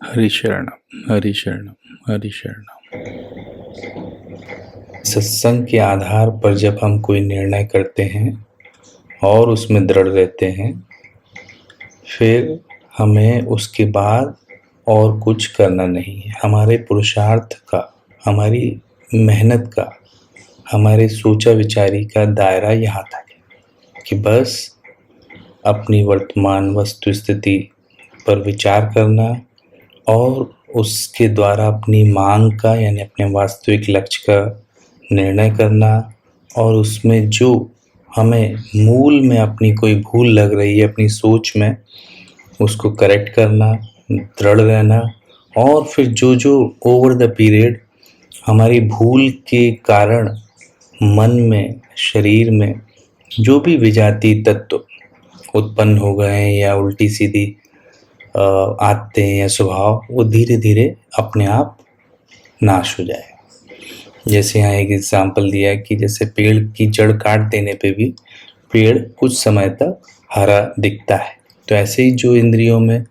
हरिशरणम हरिशरणम हरिशरणम। सत्संग के आधार पर जब हम कोई निर्णय करते हैं और उसमें दृढ़ रहते हैं, फिर हमें उसके बाद और कुछ करना नहीं है। हमारे पुरुषार्थ का, हमारी मेहनत का, हमारे सोचा विचारी का दायरा यहाँ तक है कि बस अपनी वर्तमान वस्तु स्थिति पर विचार करना और उसके द्वारा अपनी मांग का यानी अपने वास्तविक लक्ष्य का निर्णय करना, और उसमें जो हमें मूल में अपनी कोई भूल लग रही है अपनी सोच में, उसको करेक्ट करना, दृढ़ रहना। और फिर जो जो ओवर द पीरियड हमारी भूल के कारण मन में, शरीर में जो भी विजातीय तत्व उत्पन्न हो गए हैं या उल्टी सीधी आते हैं या स्वभाव, वो धीरे धीरे अपने आप नाश हो जाए। जैसे यहाँ एक एग्जाम्पल दिया है कि जैसे पेड़ की जड़ काट देने पे भी पेड़ कुछ समय तक हरा दिखता है, तो ऐसे ही जो इंद्रियों में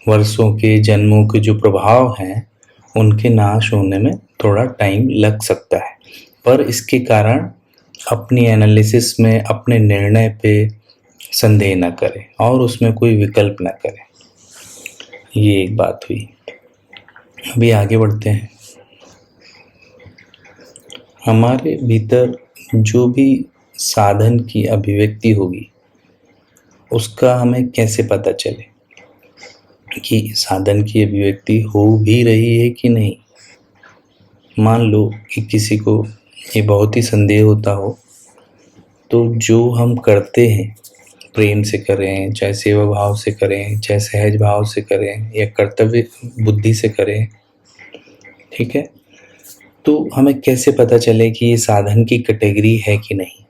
वर्षों के, जन्मों के जो प्रभाव हैं, उनके नाश होने में थोड़ा टाइम लग सकता है। पर इसके कारण अपनी एनालिसिस में, अपने निर्णय पे संदेह न करें और उसमें कोई विकल्प न करें। ये एक बात हुई। अभी आगे बढ़ते हैं। हमारे भीतर जो भी साधन की अभिव्यक्ति होगी, उसका हमें कैसे पता चले कि साधन की अभिव्यक्ति हो भी रही है कि नहीं। मान लो कि किसी को ये बहुत ही संदेह होता हो, तो जो हम करते हैं, प्रेम से करें, चाहे सेवा भाव से करें, चाहे सहज भाव से करें, या कर्तव्य बुद्धि से करें, ठीक है, तो हमें कैसे पता चले कि ये साधन की कैटेगरी है कि नहीं।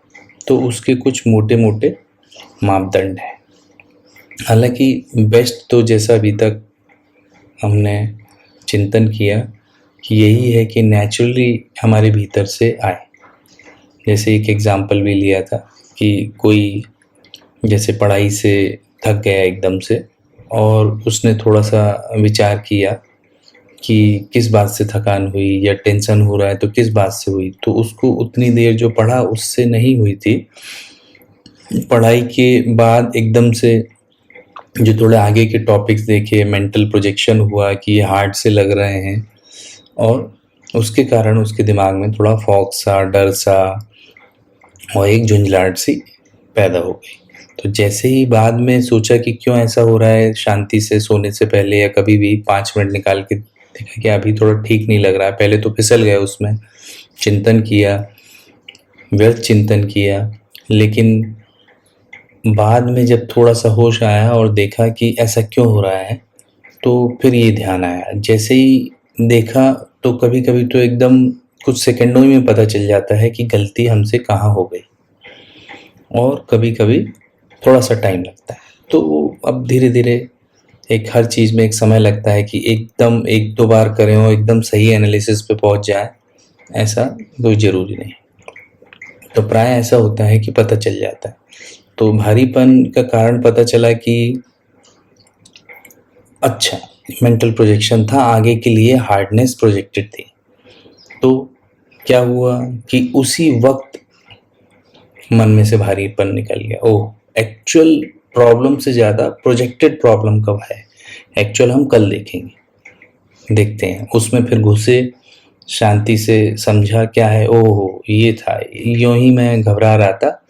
तो उसके कुछ मोटे मोटे मापदंड हैं। हालांकि बेस्ट तो जैसा अभी तक हमने चिंतन किया कि यही है कि नेचुरली हमारे भीतर से आए। जैसे एक एग्जाम्पल भी लिया था कि कोई जैसे पढ़ाई से थक गया एकदम से, और उसने थोड़ा सा विचार किया कि किस बात से थकान हुई या टेंशन हो रहा है तो किस बात से हुई, तो उसको उतनी देर जो पढ़ा उससे नहीं हुई थी। पढ़ाई के बाद एकदम से जो थोड़े आगे के टॉपिक्स देखे, मेंटल प्रोजेक्शन हुआ कि ये हार्ड से लग रहे हैं, और उसके कारण उसके दिमाग में थोड़ा फॉग सा, डर सा और एक झुंझलाहट सी पैदा हो गई। तो जैसे ही बाद में सोचा कि क्यों ऐसा हो रहा है, शांति से सोने से पहले या कभी भी 5 मिनट निकाल के देखा कि अभी थोड़ा ठीक नहीं लग रहा है। पहले तो फिसल गया उसमें, चिंतन किया, व्यर्थ चिंतन किया, लेकिन बाद में जब थोड़ा सा होश आया और देखा कि ऐसा क्यों हो रहा है, तो फिर ये ध्यान आया। जैसे ही देखा तो कभी कभी तो एकदम कुछ सेकंडों में पता चल जाता है कि गलती हमसे कहाँ हो गई, और कभी कभी थोड़ा सा टाइम लगता है। तो अब धीरे धीरे एक हर चीज़ में एक समय लगता है कि एकदम 1-2 बार करें और एकदम सही एनालिसिस पे पहुंच जाए, ऐसा कोई ज़रूरी नहीं। तो प्राय ऐसा होता है कि पता चल जाता है। तो भारीपन का कारण पता चला कि अच्छा, मेंटल प्रोजेक्शन था, आगे के लिए हार्डनेस प्रोजेक्टेड थी। तो क्या हुआ कि उसी वक्त मन में से भारीपन निकल गया। ओह, एक्चुअल प्रॉब्लम से ज़्यादा प्रोजेक्टेड प्रॉब्लम कब है, एक्चुअल हम कल देखेंगे, देखते हैं। उसमें फिर घुसे, शांति से समझा क्या है, ओहो ये था, यूं ही मैं घबरा रहा था,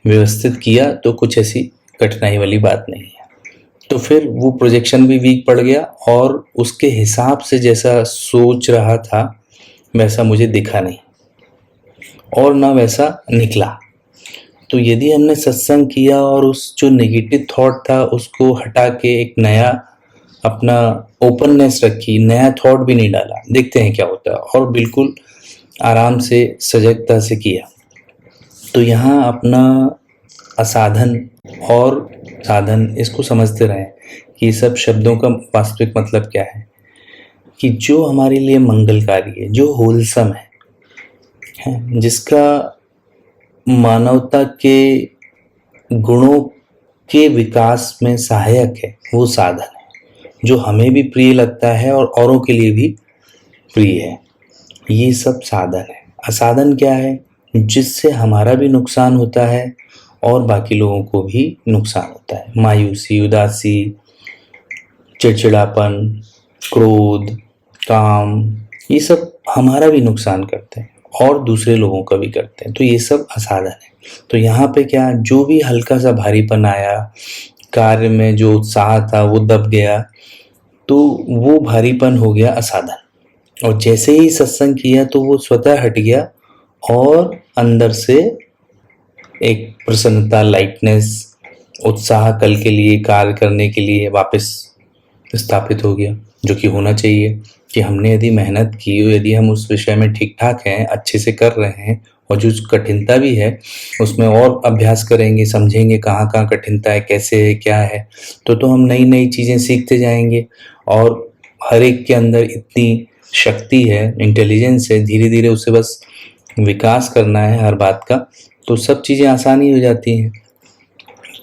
व्यवस्थित किया तो कुछ ऐसी कठिनाई वाली बात नहीं है। तो फिर वो प्रोजेक्शन भी वीक पड़ गया, और उसके हिसाब से जैसा सोच रहा था वैसा मुझे दिखा नहीं, और ना वैसा निकला। तो यदि हमने सत्संग किया और उस जो नेगेटिव थॉट था उसको हटा के एक नया अपना ओपननेस रखी, नया थॉट भी नहीं डाला, देखते हैं क्या होता है, और बिल्कुल आराम से सजगता से किया, तो यहाँ अपना असाधन और साधन, इसको समझते रहें कि सब शब्दों का वास्तविक मतलब क्या है। कि जो हमारे लिए मंगलकारी है, जो होलसम है, जिसका मानवता के गुणों के विकास में सहायक है, वो साधन है। जो हमें भी प्रिय लगता है और औरों के लिए भी प्रिय है। ये सब साधन है। असाधन क्या है? जिससे हमारा भी नुकसान होता है और बाकी लोगों को भी नुकसान होता है। मायूसी, उदासी, चिड़चिड़ापन, क्रोध, काम, ये सब हमारा भी नुकसान करते हैं और दूसरे लोगों का भी करते हैं। तो ये सब असाधन है। तो यहाँ पे क्या, जो भी हल्का सा भारीपन आया, कार्य में जो उत्साह था वो दब गया, तो वो भारीपन हो गया असाधन। और जैसे ही सत्संग किया तो वो स्वतः हट गया और अंदर से एक प्रसन्नता, लाइटनेस, उत्साह कल के लिए कार्य करने के लिए वापस स्थापित हो गया, जो कि होना चाहिए। कि हमने यदि मेहनत की, यदि हम उस विषय में ठीक ठाक हैं, अच्छे से कर रहे हैं, और जो कठिनता भी है उसमें और अभ्यास करेंगे, समझेंगे कहाँ कहाँ कठिनता है, कैसे है, क्या है, तो हम नई नई चीज़ें सीखते जाएंगे। और हर एक के अंदर इतनी शक्ति है, इंटेलिजेंस है, धीरे धीरे उसे बस विकास करना है हर बात का, तो सब चीज़ें आसानी हो जाती हैं।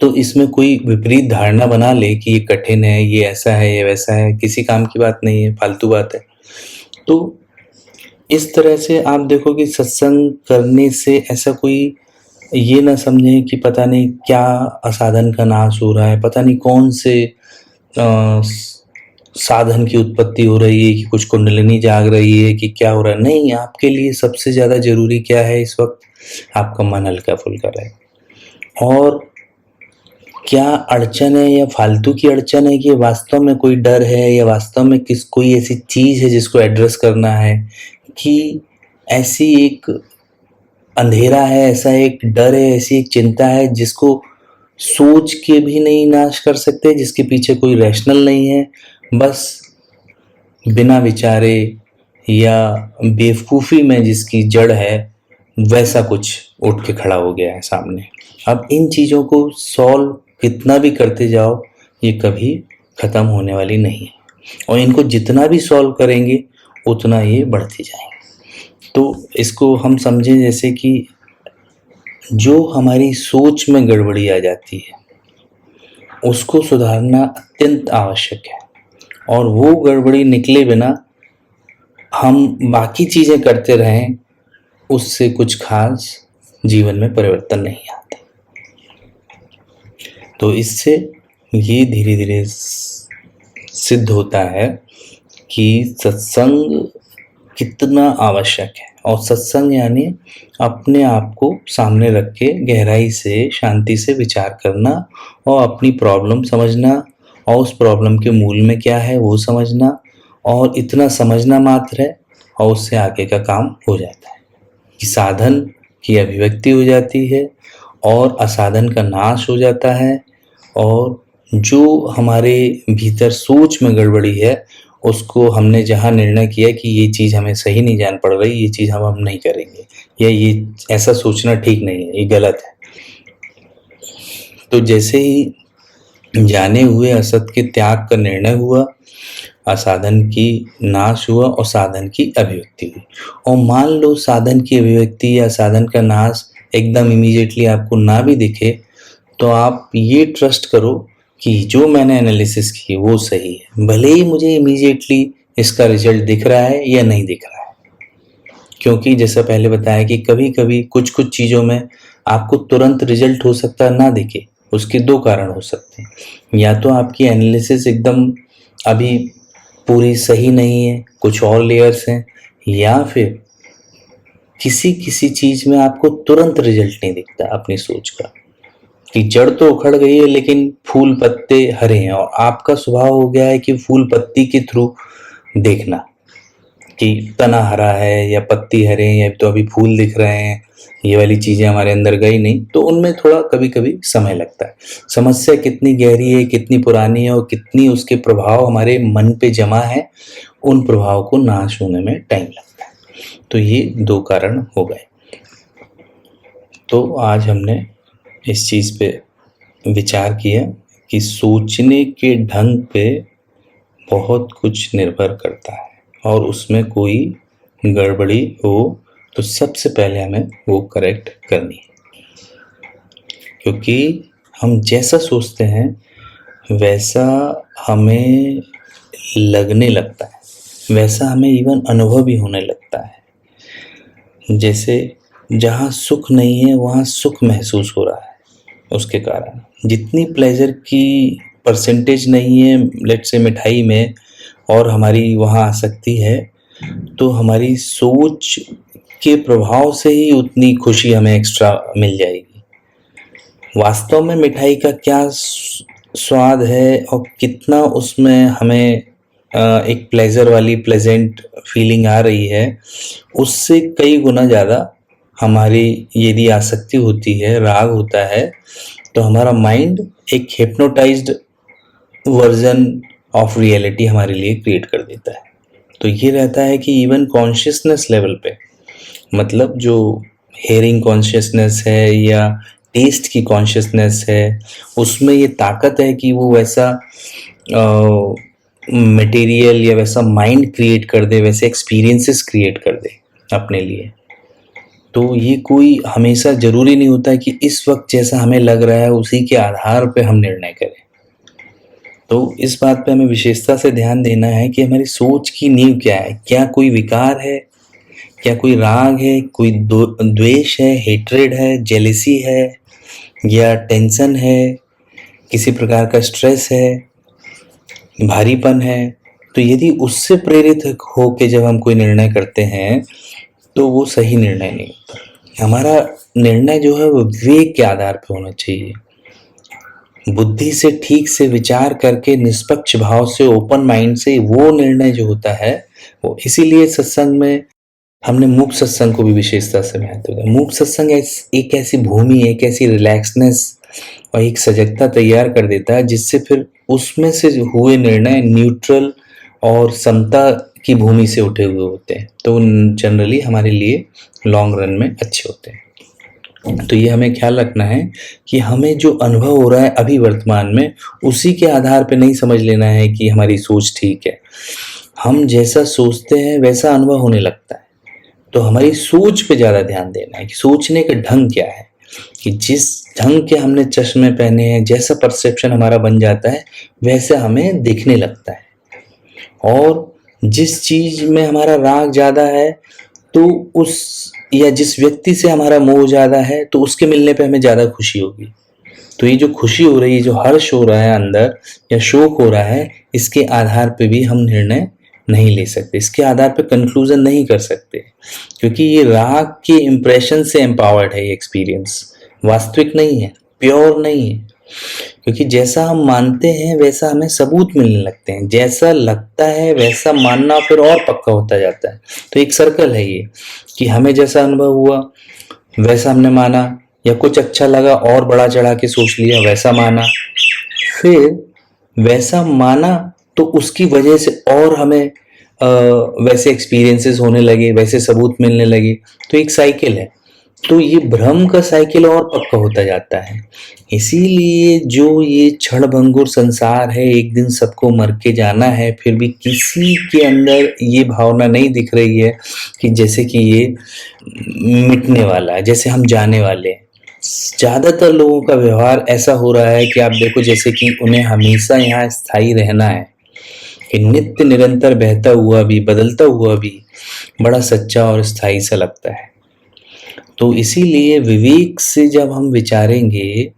तो इसमें कोई विपरीत धारणा बना ले कि ये कठिन है, ये ऐसा है, ये वैसा है, किसी काम की बात नहीं है, फालतू बात है। तो इस तरह से आप देखो कि सत्संग करने से ऐसा कोई ये ना समझे कि पता नहीं क्या असाधन का नाश हो रहा है, पता नहीं कौन से साधन की उत्पत्ति हो रही है, कि कुछ कुंडलिनी जाग रही है, कि क्या हो रहा है। नहीं, आपके लिए सबसे ज़्यादा जरूरी क्या है इस वक्त? आपका मन हल्का फुल्का रहे। और क्या अड़चन है या फालतू की अड़चन है, कि वास्तव में कोई डर है, या वास्तव में कोई ऐसी चीज़ है जिसको एड्रेस करना है, कि ऐसी एक अंधेरा है, ऐसा एक डर है, ऐसी एक चिंता है जिसको सोच के भी नहीं नाश कर सकते, जिसके पीछे कोई रैशनल नहीं है, बस बिना विचारे या बेवकूफ़ी में जिसकी जड़ है, वैसा कुछ उठ के खड़ा हो गया है सामने। अब इन चीज़ों को सॉल्व कितना भी करते जाओ, ये कभी ख़त्म होने वाली नहीं है, और इनको जितना भी सॉल्व करेंगे उतना ये बढ़ते जाएंगे। तो इसको हम समझें जैसे कि जो हमारी सोच में गड़बड़ी आ जाती है उसको सुधारना अत्यंत आवश्यक है, और वो गड़बड़ी निकले बिना हम बाकी चीज़ें करते रहें, उससे कुछ खास जीवन में परिवर्तन नहीं आता। तो इससे ये धीरे धीरे सिद्ध होता है कि सत्संग कितना आवश्यक है। और सत्संग यानी अपने आप को सामने रख के गहराई से, शांति से विचार करना, और अपनी प्रॉब्लम समझना, और उस प्रॉब्लम के मूल में क्या है वो समझना, और इतना समझना मात्र है, और उससे आगे का काम हो जाता है कि साधन की अभिव्यक्ति हो जाती है और असाधन का नाश हो जाता है। और जो हमारे भीतर सोच में गड़बड़ी है, उसको हमने जहाँ निर्णय किया कि ये चीज़ हमें सही नहीं जान पड़ रही, ये चीज़ हम नहीं करेंगे, या ये ऐसा सोचना ठीक नहीं है, ये गलत है, तो जैसे ही जाने हुए असत के त्याग का निर्णय हुआ, असाधन की नाश हुआ और साधन की अभिव्यक्ति हुई। और मान लो साधन की अभिव्यक्ति या साधन का नाश एकदम इमीडिएटली आपको ना भी दिखे, तो आप ये ट्रस्ट करो कि जो मैंने एनालिसिस की वो सही है, भले ही मुझे इमीडिएटली इसका रिजल्ट दिख रहा है या नहीं दिख रहा है। क्योंकि जैसा पहले बताया कि कभी कभी कुछ कुछ चीज़ों में आपको तुरंत रिजल्ट हो सकता है ना दिखे। उसके दो कारण हो सकते हैं, या तो आपकी एनालिसिस एकदम अभी पूरी सही नहीं है, कुछ और लेयर्स हैं, या फिर किसी किसी चीज़ में आपको तुरंत रिजल्ट नहीं दिखता अपनी सोच का, कि जड़ तो उखड़ गई है लेकिन फूल पत्ते हरे हैं, और आपका स्वभाव हो गया है कि फूल पत्ती के थ्रू देखना कि तना हरा है या पत्ती हरे हैं, या तो अभी फूल दिख रहे हैं, ये वाली चीज़ें हमारे अंदर गई नहीं, तो उनमें थोड़ा कभी कभी समय लगता है। समस्या कितनी गहरी है, कितनी पुरानी है, और कितनी उसके प्रभाव हमारे मन पे जमा है, उन प्रभाव को नाश होने में टाइम लगता है। तो ये दो कारण हो गए। तो आज हमने इस चीज़ पे विचार किया कि सोचने के ढंग पे बहुत कुछ निर्भर करता है, और उसमें कोई गड़बड़ी हो तो सबसे पहले हमें वो करेक्ट करनी है। क्योंकि हम जैसा सोचते हैं वैसा हमें लगने लगता है, वैसा हमें इवन अनुभव भी होने लगता है। जैसे जहाँ सुख नहीं है वहाँ सुख महसूस हो रहा है, उसके कारण जितनी प्लेजर की परसेंटेज नहीं है लेट्स से मिठाई में और हमारी वहाँ आसक्ति है, तो हमारी सोच के प्रभाव से ही उतनी खुशी हमें एक्स्ट्रा मिल जाएगी। वास्तव में मिठाई का क्या स्वाद है और कितना उसमें हमें एक प्लेजर वाली प्लेजेंट फीलिंग आ रही है, उससे कई गुना ज़्यादा हमारी यदि आसक्ति होती है, राग होता है, तो हमारा माइंड एक हिप्नोटाइज्ड वर्जन ऑफ रियलिटी हमारे लिए क्रिएट कर देता है। तो ये रहता है कि इवन कॉन्शियसनेस लेवल पे, मतलब जो हेयरिंग कॉन्शियसनेस है या टेस्ट की कॉन्शियसनेस है, उसमें ये ताकत है कि वो वैसा मटेरियल या वैसा माइंड क्रिएट कर दे, वैसे एक्सपीरियंसेस क्रिएट कर दे अपने लिए। तो ये कोई हमेशा ज़रूरी नहीं होता है कि इस वक्त जैसा हमें लग रहा है उसी के आधार पे हम निर्णय करें। तो इस बात पे हमें विशेषता से ध्यान देना है कि हमारी सोच की नींव क्या है। क्या कोई विकार है, क्या कोई राग है, कोई द्वेष है, हेट्रेड है, जेलेसी है या टेंशन है, किसी प्रकार का स्ट्रेस है, भारीपन है। तो यदि उससे प्रेरित हो के जब हम कोई निर्णय करते हैं तो वो सही निर्णय नहीं होता। हमारा निर्णय जो है वो विवेक के आधार पर होना चाहिए, बुद्धि से ठीक से विचार करके निष्पक्ष भाव से ओपन माइंड से वो निर्णय जो होता है वो। इसीलिए सत्संग में हमने मूक सत्संग को भी विशेषता से महत्व दिया। मूक सत्संग एक ऐसी भूमि, एक ऐसी रिलैक्सनेस और एक सजगता तैयार कर देता है जिससे फिर उसमें से हुए निर्णय न्यूट्रल और समता की भूमि से उठे हुए होते हैं, तो जनरली हमारे लिए लॉन्ग रन में अच्छे होते हैं। तो ये हमें ख्याल रखना है कि हमें जो अनुभव हो रहा है अभी वर्तमान में, उसी के आधार पे नहीं समझ लेना है कि हमारी सोच ठीक है। हम जैसा सोचते हैं वैसा अनुभव होने लगता है, तो हमारी सोच पे ज़्यादा ध्यान देना है कि सोचने का ढंग क्या है, कि जिस ढंग के हमने चश्मे पहने हैं, जैसा परसेप्शन हमारा बन जाता है वैसा हमें दिखने लगता है। और जिस चीज़ में हमारा राग ज़्यादा है तो उस या जिस व्यक्ति से हमारा मोह ज़्यादा है तो उसके मिलने पे हमें ज़्यादा खुशी होगी। तो ये जो खुशी हो रही है, जो हर्ष हो रहा है अंदर या शोक हो रहा है, इसके आधार पे भी हम निर्णय नहीं ले सकते, इसके आधार पे कंक्लूजन नहीं कर सकते, क्योंकि ये राग के इम्प्रेशन से एम्पावर्ड है। ये एक्सपीरियंस वास्तविक नहीं है, प्योर नहीं है, क्योंकि जैसा हम मानते हैं वैसा हमें सबूत मिलने लगते हैं, जैसा लगता है वैसा मानना फिर और पक्का होता जाता है। तो एक सर्कल है ये कि हमें जैसा अनुभव हुआ वैसा हमने माना, या कुछ अच्छा लगा और बढ़ा चढ़ा के सोच लिया, वैसा माना, फिर वैसा माना तो उसकी वजह से और हमें वैसे एक्सपीरियंसेस होने लगे, वैसे सबूत मिलने लगे। तो एक साइकिल है, तो ये भ्रम का साइकिल और पक्का होता जाता है। इसीलिए जो ये क्षणभंगुर संसार है, एक दिन सबको मर के जाना है, फिर भी किसी के अंदर ये भावना नहीं दिख रही है कि जैसे कि ये मिटने वाला है, जैसे हम जाने वाले हैं। ज़्यादातर लोगों का व्यवहार ऐसा हो रहा है कि आप देखो जैसे कि उन्हें हमेशा यहाँ स्थायी रहना है, कि नित्य निरंतर बहता हुआ भी, बदलता हुआ भी बड़ा सच्चा और स्थायी सा लगता है। तो इसीलिए विवेक से जब हम विचारेंगे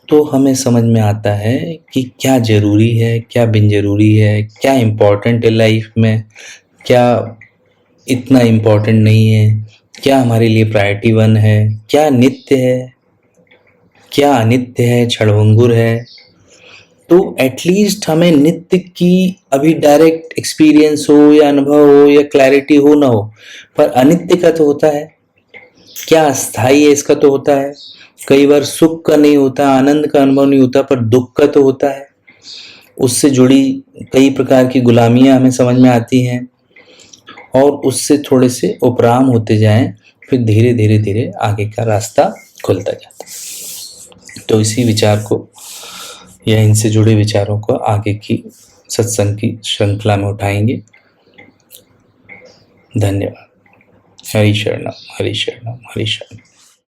तो हमें समझ में आता है कि क्या ज़रूरी है, क्या बिन ज़रूरी है, क्या इम्पोर्टेंट है लाइफ में, क्या इतना इम्पोर्टेंट नहीं है, क्या हमारे लिए प्रायोरिटी 1 है, क्या नित्य है, क्या अनित्य है, क्षणभंगुर है। तो एटलीस्ट हमें नित्य की अभी डायरेक्ट एक्सपीरियंस हो या अनुभव हो या क्लैरिटी हो ना हो, पर अनित्य का तो होता है, क्या अस्थाई है इसका तो होता है। कई बार सुख का नहीं होता, आनंद का अनुभव नहीं होता, पर दुख का तो होता है। उससे जुड़ी कई प्रकार की गुलामियां हमें समझ में आती हैं, और उससे थोड़े से उपराम होते जाएं, फिर धीरे धीरे धीरे आगे का रास्ता खुलता जाता है। तो इसी विचार को या इनसे जुड़े विचारों को आगे की सत्संग की श्रृंखला में उठाएंगे। धन्यवाद। हरि शरणम, हरि शरणम, हरि शरणम।